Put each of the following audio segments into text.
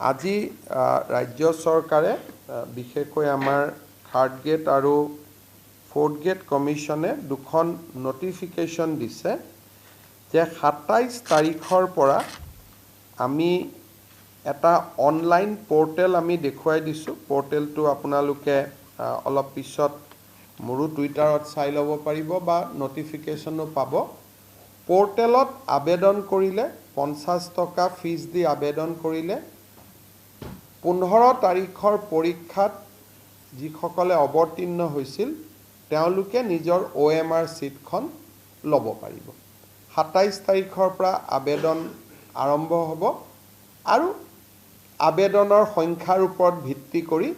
আজি ৰাজ্য চৰকাৰে বিশেষকৈ আমাৰ থাৰ্ড গ্ৰেড আৰু ফ'ৰ্থ গ্ৰেড কমিশ্যনে দুখন নটিফিকেশ্যন দিছে যে ২৭ তাৰিখৰ পৰা আমি এটা অনলাইন পৰ্টেল আমি দেখুৱাই দিছোঁ। পৰ্টেলটো আপোনালোকে অলপ পিছত মোৰো টুইটাৰত চাই ল'ব পাৰিব বা নটিফিকেশ্যনো পাব। পৰ্টেলত আবেদন কৰিলে ৫০ টকা ফিজ দি আবেদন কৰিলে ১৫ তাৰিখৰ পৰীক্ষাত যিসকলে অৱতীৰ্ণ হৈছিল তেওঁলোকে নিজৰ OMR ছিটখন ল'ব পাৰিব। ২৭ তাৰিখৰ পৰা আবেদন আৰম্ভ হ'ব আৰু আবেদনৰ সংখ্যাৰ ওপৰত ভিত্তি কৰি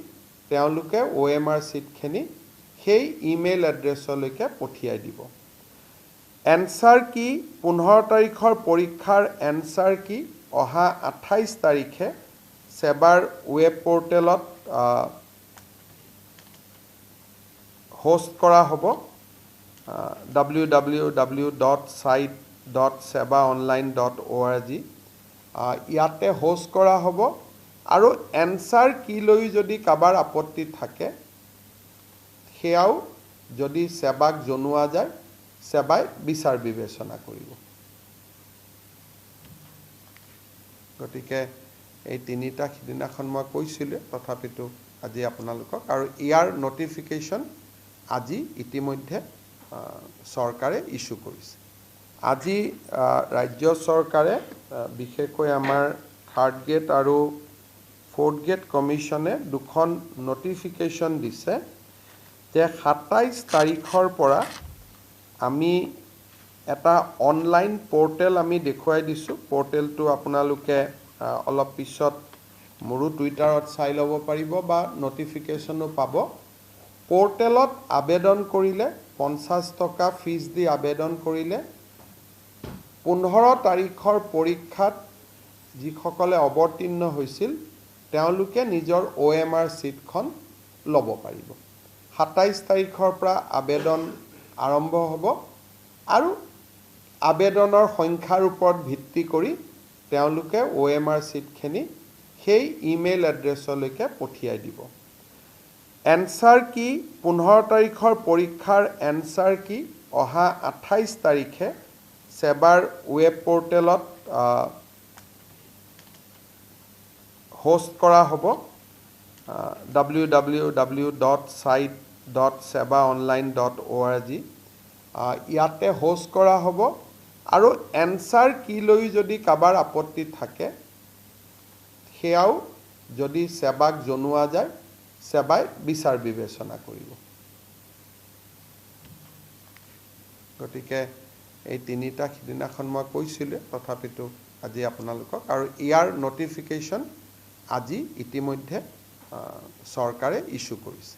তেওঁলোকে OMR ছিটখিনি সেই ইমেইল এড্ৰেছলৈকে পঠিয়াই দিব। এনচাৰ কি ১৫ তাৰিখৰ পৰীক্ষাৰ এনচাৰ কি অহা ২৮ তাৰিখে সেবাৰ ৱেব পৰ্টেলত হোষ্ট কৰা হ'ব www.site.sebaonline.org ইয়াতে হোষ্ট কৰা হ'ব আৰু এনচাৰ কি লৈ যদি কাবাৰ আপত্তি থাকে সেয়াও যদি সেবাক জনোৱা যায় সেবাই বিচাৰ বিবেচনা কৰিব। গতিকে এই তিনিটা সিদিনাখন মই কৈছিলোঁ, তথাপিতো আজি আপোনালোকক আৰু ইয়াৰ নটিফিকেশ্যন আজি ইতিমধ্যে চৰকাৰে ইস্যু কৰিছে। আজি ৰাজ্য চৰকাৰে বিশেষকৈ আমাৰ থাৰ্ড গ্ৰেড আৰু ফ'ৰ্থ গ্ৰেড কমিশ্যনে দুখন নটিফিকেশ্যন দিছে যে ২৭ তাৰিখৰ পৰা আমি এটা অনলাইন পৰ্টেল আমি দেখুৱাই দিছোঁ। পৰ্টেলটো আপোনালোকে অলপ পিছত মোৰো টুইটাৰত চাই ল'ব পাৰিব বা নটিফিকেশ্যনো পাব। পৰ্টেলত আবেদন কৰিলে ৫০ টকা ফিজ দি আবেদন কৰিলে ১৫ তাৰিখৰ পৰীক্ষাত যিসকলে অৱতীৰ্ণ হৈছিল তেওঁলোকে নিজৰ OMR ছিটখন ল'ব পাৰিব। ২৭ তাৰিখৰ পৰা আবেদন আৰম্ভ হ'ব আৰু আবেদনৰ সংখ্যাৰ ওপৰত ভিত্তি কৰি তেওঁলোকে OMR ছিটখিনি সেই ইমেইল এড্ৰেছলৈকে পঠিয়াই দিব। এনচাৰ কি ১৫ তাৰিখৰ পৰীক্ষাৰ এনচাৰ কি অহা ২৮ তাৰিখে সেবাৰ ৱেব পৰ্টেলত হোষ্ট কৰা হ'ব www.site.sebaonline.org ইয়াতে হোষ্ট কৰা হ'ব আৰু এনচাৰ কি লৈ যদি কাবাৰ আপত্তি থাকে সেয়াও যদি সেবাক জনোৱা যায় সেবাই বিচাৰ বিবেচনা কৰিব। গতিকে এই তিনিটা সিদিনাখন মই কৈছিলোঁ, তথাপিতো আজি আপোনালোকক আৰু ইয়াৰ নটিফিকেশ্যন আজি ইতিমধ্যে চৰকাৰে ইস্যু কৰিছে।